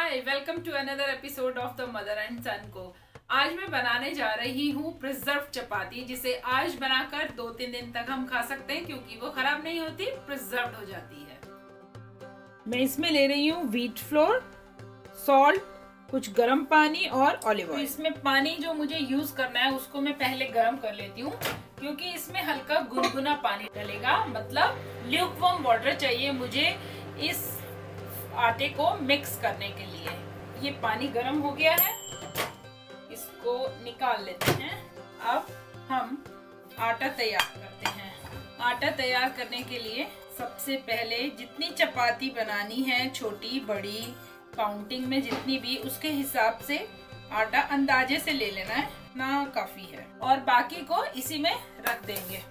Hi, welcome to another episode of the mother and son को। आज मैं बनाने जा रही हूँ प्रिजर्व चपाती, जिसे आज बनाकर 2-3 दिन तक हम खा सकते हैं क्योंकि वो खराब नहीं होती, प्रिजर्व हो जाती है। मैं इसमें ले रही हूँ व्हीट फ्लोर, सॉल्ट, कुछ गर्म पानी और ऑलिव ऑयल। इसमें पानी जो मुझे यूज करना है उसको मैं पहले गर्म कर लेती हूँ क्योंकि इसमें हल्का गुनगुना पानी डलेगा, मतलब ल्यूकवार्म वाटर चाहिए मुझे इस आटे को मिक्स करने के लिए। ये पानी गर्म हो गया है, इसको निकाल लेते हैं। अब हम आटा तैयार करते हैं। आटा तैयार करने के लिए सबसे पहले जितनी चपाती बनानी है, छोटी बड़ी काउंटिंग में जितनी भी, उसके हिसाब से आटा अंदाजे से ले लेना है ना, काफी है। और बाकी को इसी में रख देंगे।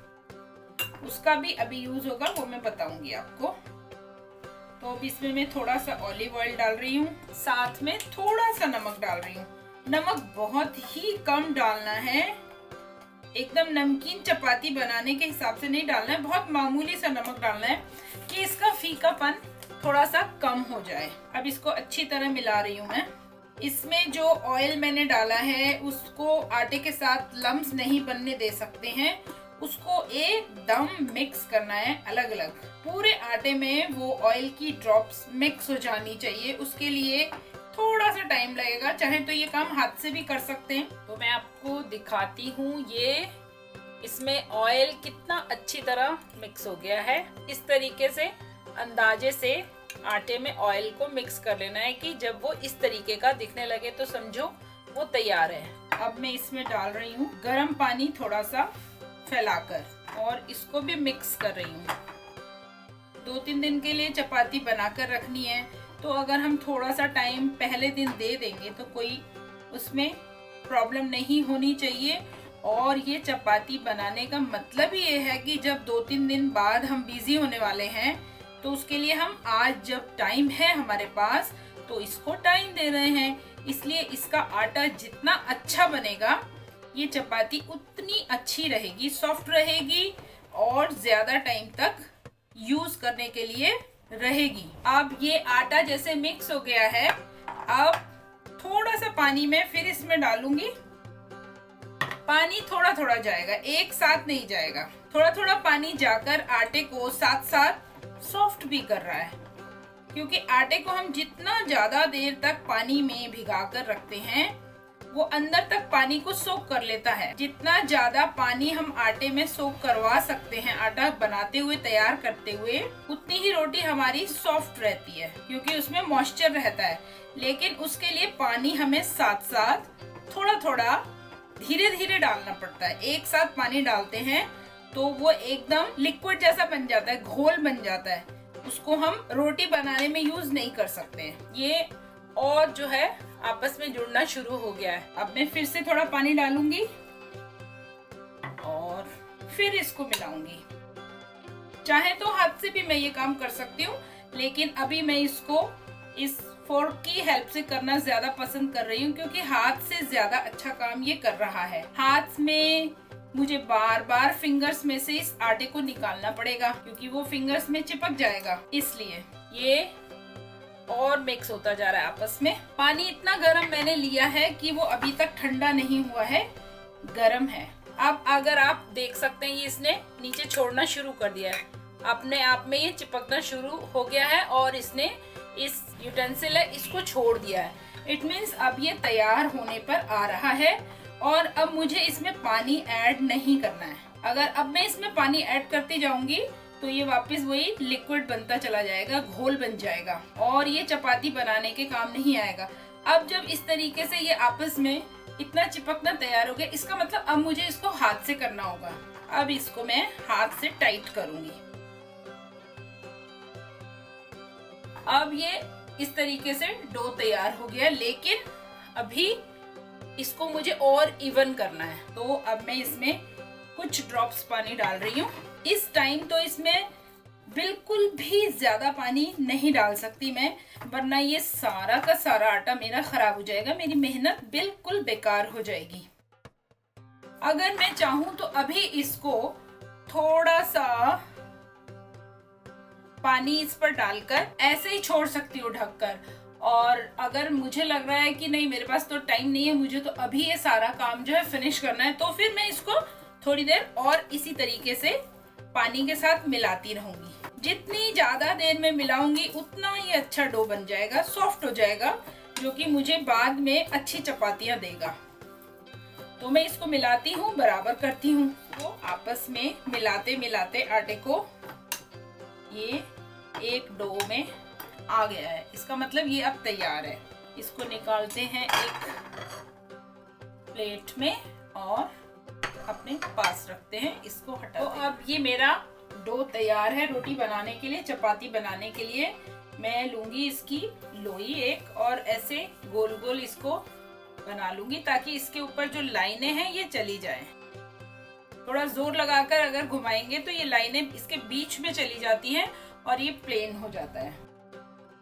उसका भी अभी यूज होगा, वो मैं बताऊंगी आपको। तो अब इसमें मैं थोड़ा सा ऑलिव ऑयल डाल रही हूँ, साथ में थोड़ा सा नमक डाल रही हूँ। नमक बहुत ही कम डालना है, एकदम नमकीन चपाती बनाने के हिसाब से नहीं डालना है, बहुत मामूली सा नमक डालना है कि इसका फीकापन थोड़ा सा कम हो जाए। अब इसको अच्छी तरह मिला रही हूँ मैं। इसमें जो ऑयल मैंने डाला है उसको आटे के साथ लम्स नहीं बनने दे सकते हैं, उसको एकदम मिक्स करना है अलग अलग। पूरे आटे में वो ऑयल की ड्रॉप्स मिक्स हो जानी चाहिए, उसके लिए थोड़ा सा टाइम लगेगा। चाहे तो ये काम हाथ से भी कर सकते हैं। तो मैं आपको दिखाती हूँ ये इसमें ऑयल कितना अच्छी तरह मिक्स हो गया है। इस तरीके से अंदाजे से आटे में ऑयल को मिक्स कर लेना है कि जब वो इस तरीके का दिखने लगे तो समझो वो तैयार है। अब मैं इसमें डाल रही हूँ गर्म पानी थोड़ा सा फैलाकर, और इसको भी मिक्स कर रही हूँ। 2-3 दिन के लिए चपाती बनाकर रखनी है, तो अगर हम थोड़ा सा टाइम पहले दिन दे देंगे तो कोई उसमें प्रॉब्लम नहीं होनी चाहिए। और ये चपाती बनाने का मतलब ये है कि जब 2-3 दिन बाद हम बिजी होने वाले हैं, तो उसके लिए हम आज जब टाइम है हमारे पास तो इसको टाइम दे रहे हैं। इसलिए इसका आटा जितना अच्छा बनेगा, ये चपाती उतनी अच्छी रहेगी, सॉफ्ट रहेगी और ज्यादा टाइम तक यूज करने के लिए रहेगी। अब ये आटा जैसे मिक्स हो गया है, अब थोड़ा सा पानी मैं फिर इसमें डालूंगी। पानी थोड़ा थोड़ा जाएगा, एक साथ नहीं जाएगा। थोड़ा थोड़ा पानी जाकर आटे को साथ साथ सॉफ्ट भी कर रहा है, क्योंकि आटे को हम जितना ज्यादा देर तक पानी में भिगा कर रखते हैं वो अंदर तक पानी को सोख कर लेता है। जितना ज्यादा पानी हम आटे में सोख करवा सकते हैं आटा बनाते हुए, तैयार करते हुए, उतनी ही रोटी हमारी सॉफ्ट रहती है, क्योंकि उसमें मॉइस्चर रहता है। लेकिन उसके लिए पानी हमें साथ साथ थोड़ा थोड़ा धीरे धीरे डालना पड़ता है। एक साथ पानी डालते हैं तो वो एकदम लिक्विड जैसा बन जाता है, घोल बन जाता है। उसको हम रोटी बनाने में यूज नहीं कर सकते हैं। ये और जो है आपस में जुड़ना शुरू हो गया है। अब मैं फिर से थोड़ा पानी डालूंगी और फिर इसको मिलाऊंगी। चाहे तो हाथ से भी मैं ये काम कर सकती हूँ, लेकिन अभी मैं इसको इस फोर्क की हेल्प से करना ज्यादा पसंद कर रही हूँ, क्योंकि हाथ से ज्यादा अच्छा काम ये कर रहा है। हाथ में मुझे बार बार फिंगर्स में से इस आटे को निकालना पड़ेगा, क्योंकि वो फिंगर्स में चिपक जाएगा। इसलिए ये और मिक्स होता जा रहा है आपस में। पानी इतना गर्म मैंने लिया है कि वो अभी तक ठंडा नहीं हुआ है, गर्म है। अब अगर आप देख सकते हैं, ये इसने नीचे छोड़ना शुरू कर दिया है, अपने आप में ये चिपकना शुरू हो गया है और इसने इस यूटेंसिल है इसको छोड़ दिया है। इट मीन्स अब ये तैयार होने पर आ रहा है। और अब मुझे इसमें पानी ऐड नहीं करना है। अगर अब मैं इसमें पानी ऐड करती जाऊंगी तो ये वापस वही लिक्विड बनता चला जाएगा, घोल बन जाएगा और ये चपाती बनाने के काम नहीं आएगा। अब जब इस तरीके से ये आपस में इतना चिपकना तैयार हो गया, इसका मतलब अब मुझे इसको हाथ से करना होगा। अब इसको मैं हाथ से टाइट करूंगी। अब ये इस तरीके से डो तैयार हो गया, लेकिन अभी इसको मुझे और इवन करना है। तो अब मैं इसमें कुछ ड्रॉप्स पानी डाल रही हूँ। इस टाइम तो इसमें बिल्कुल भी ज्यादा पानी नहीं डाल सकती मैं, वरना ये सारा का सारा आटा मेरा खराब हो जाएगा, मेरी मेहनत बिल्कुल बेकार हो जाएगी। अगर मैं चाहूं तो अभी इसको थोड़ा सा पानी इस पर डालकर ऐसे ही छोड़ सकती हूँ ढककर, और अगर मुझे लग रहा है कि नहीं मेरे पास तो टाइम नहीं है, मुझे तो अभी ये सारा काम जो है फिनिश करना है, तो फिर मैं इसको थोड़ी देर और इसी तरीके से पानी के साथ मिलाती रहूंगी। जितनी ज्यादा देर में मिलाऊंगी उतना ही अच्छा डो बन जाएगा, सॉफ्ट हो जाएगा, जो कि मुझे बाद में अच्छी चपातियां देगा। तो मैं इसको मिलाती हूँ, बराबर करती हूँ। तो आपस में मिलाते मिलाते आटे को ये एक डो में आ गया है, इसका मतलब ये अब तैयार है। इसको निकालते हैं एक प्लेट में और अपने पास रखते हैं, इसको हटा। तो अब ये मेरा डो तैयार है रोटी बनाने के लिए, चपाती बनाने के लिए। मैं लूंगी इसकी लोई एक और ऐसे गोल गोल इसको बना लूंगी ताकि इसके ऊपर जो लाइनें हैं ये चली जाएं। थोड़ा जोर लगाकर अगर घुमाएंगे तो ये लाइनें इसके बीच में चली जाती हैं और ये प्लेन हो जाता है।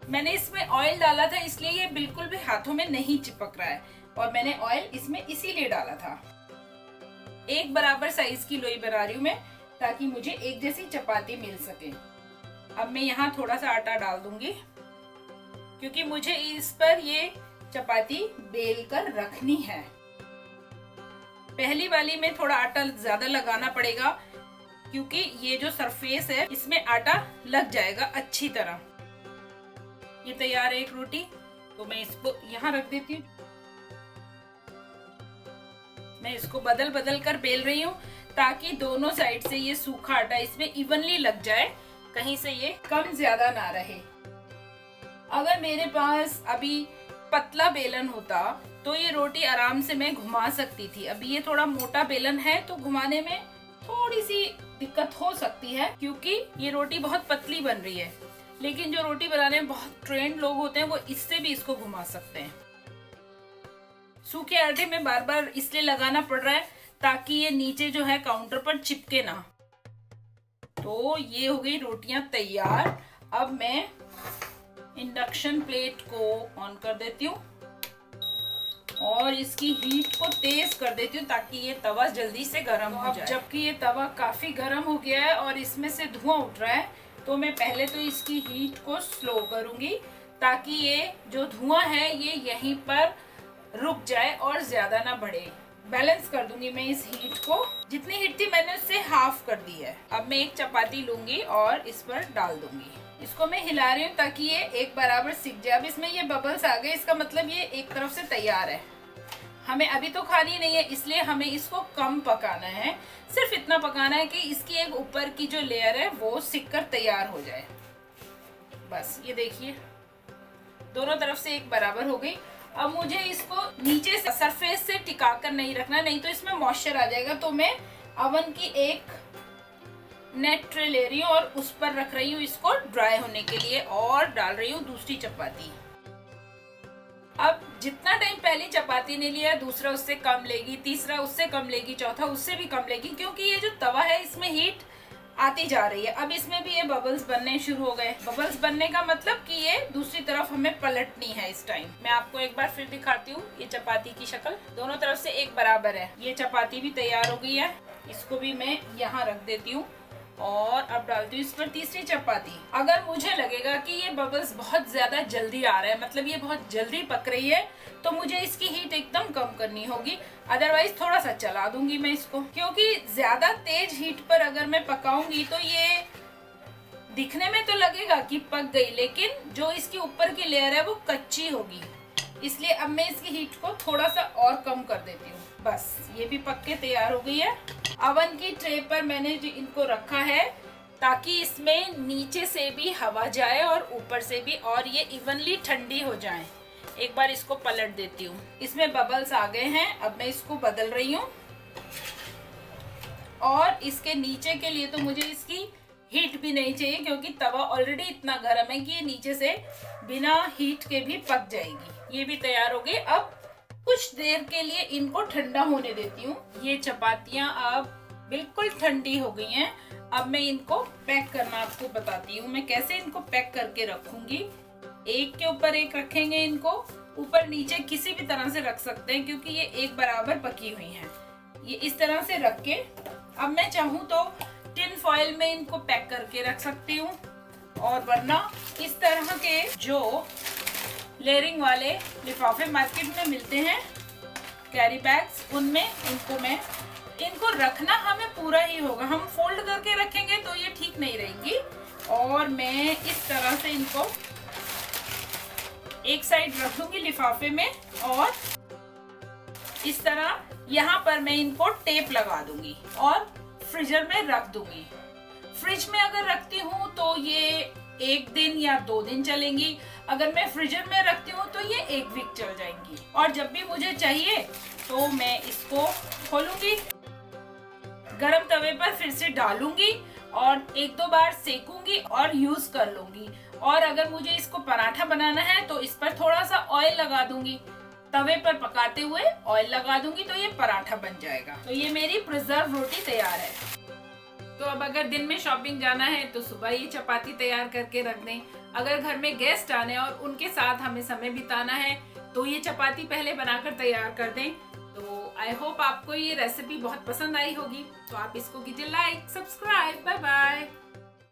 मैंने इसमें ऑयल डाला था इसलिए ये बिल्कुल भी हाथों में नहीं चिपक रहा है, और मैंने ऑयल इसमें इसीलिए डाला था। एक बराबर साइज की लोई बना रही हूँ मैं ताकि मुझे एक जैसी चपाती मिल सके। अब मैं यहाँ थोड़ा सा आटा डाल दूंगी क्योंकि मुझे इस पर ये चपाती बेल कर रखनी है। पहली वाली में थोड़ा आटा ज्यादा लगाना पड़ेगा क्योंकि ये जो सरफेस है इसमें आटा लग जाएगा अच्छी तरह। ये तैयार है एक रोटी, तो मैं इसको यहाँ रख देती हूँ। मैं इसको बदल बदल कर बेल रही हूँ ताकि दोनों साइड से ये सूखा आटा इसमें इवनली लग जाए, कहीं से ये कम ज्यादा ना रहे। अगर मेरे पास अभी पतला बेलन होता तो ये रोटी आराम से मैं घुमा सकती थी। अभी ये थोड़ा मोटा बेलन है तो घुमाने में थोड़ी सी दिक्कत हो सकती है क्योंकि ये रोटी बहुत पतली बन रही है। लेकिन जो रोटी बनाने में बहुत ट्रेंड लोग होते हैं वो इससे भी इसको घुमा सकते हैं। सूखे आटे में बार बार इसलिए लगाना पड़ रहा है ताकि ये नीचे जो है काउंटर पर चिपके ना। तो ये हो गई रोटियां तैयार। अब मैं इंडक्शन प्लेट को ऑन कर देती हूँ और इसकी हीट को तेज कर देती हूँ ताकि ये तवा जल्दी से गर्म हो जाए। जबकि ये तवा काफी गर्म हो गया है और इसमें से धुआं उठ रहा है, तो मैं पहले तो इसकी हीट को स्लो करूंगी ताकि ये जो धुआं है ये यहीं पर रुक जाए और ज्यादा ना बढ़े। बैलेंस कर दूंगी मैं इस हीट को, जितनी हीट थी मैंने उससे हाफ कर दी है। अब मैं एक चपाती लूंगी और इस पर डाल दूंगी। इसको मैं हिला रही हूँ ताकि ये एक बराबर सिक जाए। अब इसमें ये बबल्स आ गए, इसका मतलब ये एक तरफ से तैयार है। हमें अभी तो खानी नहीं है इसलिए हमें इसको कम पकाना है। सिर्फ इतना पकाना है कि इसकी एक ऊपर की जो लेयर है वो सिक कर तैयार हो जाए। बस ये देखिए दोनों तरफ से एक बराबर हो गई। अब मुझे इसको नीचे से सरफेस से टिका कर नहीं रखना, नहीं तो इसमें मॉइस्चर आ जाएगा। तो मैं अवन की एक नेट ट्रे ले रही हूँ और उस पर रख रही हूँ इसको ड्राई होने के लिए और डाल रही हूँ दूसरी चपाती। अब जितना टाइम पहली चपाती ने लिया दूसरा उससे कम लेगी, तीसरा उससे कम लेगी, चौथा उससे भी कम लेगी, क्योंकि ये जो तवा है इसमें हीट आती जा रही है। अब इसमें भी ये बबल्स बनने शुरू हो गए। बबल्स बनने का मतलब कि ये दूसरी तरफ हमें पलटनी है। इस टाइम मैं आपको एक बार फिर दिखाती हूँ ये चपाती की शक्ल। दोनों तरफ से एक बराबर है। ये चपाती भी तैयार हो गई है, इसको भी मैं यहाँ रख देती हूँ और अब डालती हूँ इस पर तीसरी चपाती। अगर मुझे लगेगा कि ये बबल्स बहुत ज्यादा जल्दी आ रहे हैं, मतलब ये बहुत जल्दी पक रही है, तो मुझे इसकी हीट एकदम कम करनी होगी। अदरवाइज थोड़ा सा चला दूंगी मैं इसको, क्योंकि ज्यादा तेज हीट पर अगर मैं पकाऊंगी तो ये दिखने में तो लगेगा कि पक गई, लेकिन जो इसकी ऊपर की लेयर है वो कच्ची होगी। इसलिए अब मैं इसकी हीट को थोड़ा सा और कम कर देती हूँ। बस ये भी पक के तैयार हो गई है। अवन की ट्रे पर मैंने जो इनको रखा है ताकि इसमें नीचे से भी हवा जाए और ऊपर से भी, और ये इवनली ठंडी हो जाए। एक बार इसको पलट देती हूँ। इसमें बबल्स आ गए हैं, अब मैं इसको बदल रही हूँ। और इसके नीचे के लिए तो मुझे इसकी हीट भी नहीं चाहिए क्योंकि तवा ऑलरेडी इतना गर्म है कि ये नीचे से बिना हीट के भी पक जाएगी। ये भी तैयार हो गई। अब कुछ देर के लिए इनको ठंडा होने देती हूँ। ये चपातियां अब बिल्कुल ठंडी हो गई हैं। अब मैं इनको पैक करना आपको बताती हूँ। मैं कैसे इनको पैक करके रखूंगी। एक के ऊपर एक रखेंगे, इनको ऊपर नीचे किसी भी तरह से रख सकते हैं क्योंकि ये एक बराबर पकी हुई हैं। ये इस तरह से रख के अब मैं चाहूँ तो टिन फॉइल में इनको पैक करके रख सकती हूँ, और वरना इस तरह के जो लेयरिंग वाले लिफाफे मार्केट में मिलते हैं, कैरी बैग्स, उनमें इनको रखना हमें पूरा ही होगा। हम फोल्ड करके रखेंगे तो ये ठीक नहीं रहेंगी। और मैं इस तरह से इनको एक साइड रख दूंगी लिफाफे में, और इस तरह यहाँ पर मैं इनको टेप लगा दूंगी और फ्रीजर में रख दूंगी। फ्रिज में अगर रखती हूँ तो ये 1 दिन या 2 दिन चलेंगी। अगर मैं फ्रीजर में रखती हूँ तो ये 1 वीक चल जाएंगी। और जब भी मुझे चाहिए तो मैं इसको खोलूंगी, गरम तवे पर फिर से डालूंगी और 1-2 बार सेकूंगी और यूज कर लूंगी। और अगर मुझे इसको पराठा बनाना है तो इस पर थोड़ा सा ऑयल लगा दूंगी, तवे पर पकाते हुए ऑयल लगा दूंगी तो ये पराठा बन जाएगा। तो ये मेरी प्रिजर्व रोटी तैयार है। तो अब अगर दिन में शॉपिंग जाना है तो सुबह ये चपाती तैयार करके रख दें। अगर घर में गेस्ट आने और उनके साथ हमें समय बिताना है तो ये चपाती पहले बनाकर तैयार कर दें। तो आई होप आपको ये रेसिपी बहुत पसंद आई होगी। तो आप इसको कीजिए लाइक, सब्सक्राइब। Bye bye.